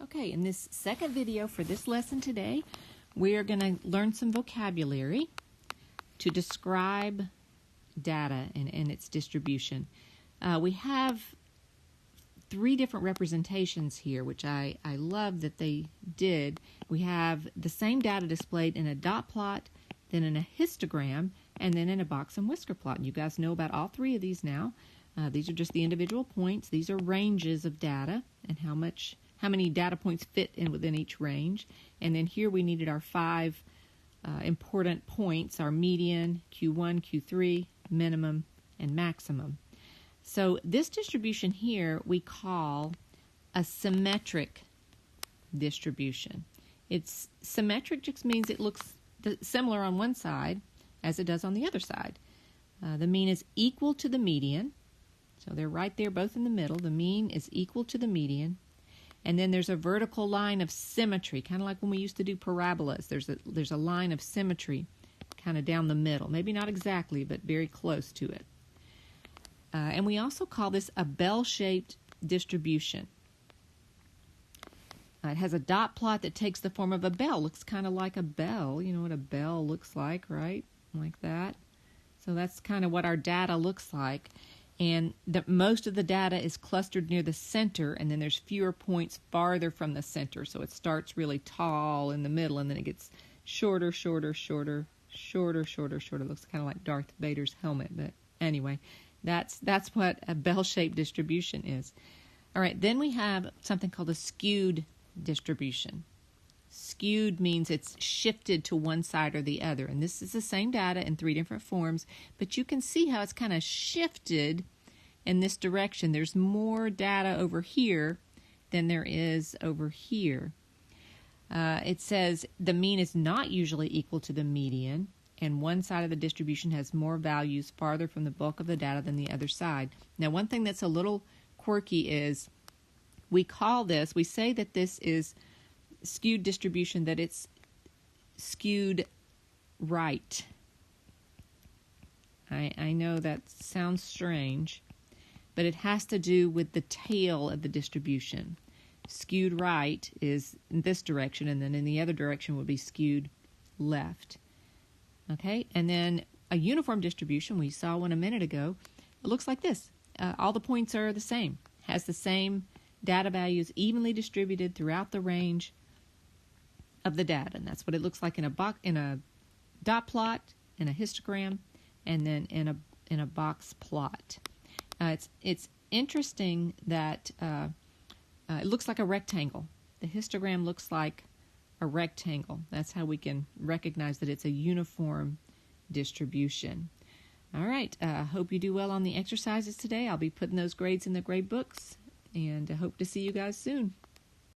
Okay, in this second video for this lesson today, we are going to learn some vocabulary to describe data and its distribution. We have three different representations here, which I love that they did. We have the same data displayed in a dot plot, then in a histogram, and then in a box and whisker plot. And you guys know about all three of these now. These are just the individual points. These are ranges of data and how many data points fit in within each range. And then here we needed our five important points, our median, Q1, Q3, minimum, and maximum. So this distribution here we call a symmetric distribution. It's symmetric just means it looks similar on one side as it does on the other side. The mean is equal to the median. So they're right there both in the middle. The mean is equal to the median. And then there's a vertical line of symmetry, kind of like when we used to do parabolas. There's a line of symmetry kind of down the middle. Maybe not exactly, but very close to it. And we also call this a bell-shaped distribution. It has a dot plot that takes the form of a bell. Looks kind of like a bell. You know what a bell looks like, right? Like that. So that's kind of what our data looks like. And most of the data is clustered near the center, and then there's fewer points farther from the center. So it starts really tall in the middle, and then it gets shorter, shorter, shorter, shorter, shorter, shorter. It looks kind of like Darth Vader's helmet. But anyway, that's what a bell-shaped distribution is. All right, then we have something called a skewed distribution. Skewed means it's shifted to one side or the other. And this is the same data in three different forms, but you can see how it's kind of shifted in this direction. There's more data over here than there is over here. It says the mean is not usually equal to the median, and one side of the distribution has more values farther from the bulk of the data than the other side. Now, one thing that's a little quirky is we say that this is skewed distribution, that it's skewed right. I know that sounds strange, but it has to do with the tail of the distribution. Skewed right is in this direction, and then in the other direction would be skewed left. Okay, and then a uniform distribution, we saw one a minute ago, it looks like this. All the points are the same, has the same data values evenly distributed throughout the range of the data, and that's what it looks like in a dot plot, in a histogram, and then in a box plot. It's interesting that it looks like a rectangle. The histogram looks like a rectangle. That's how we can recognize that it's a uniform distribution. All right, I hope you do well on the exercises today. I'll be putting those grades in the grade books, and I hope to see you guys soon.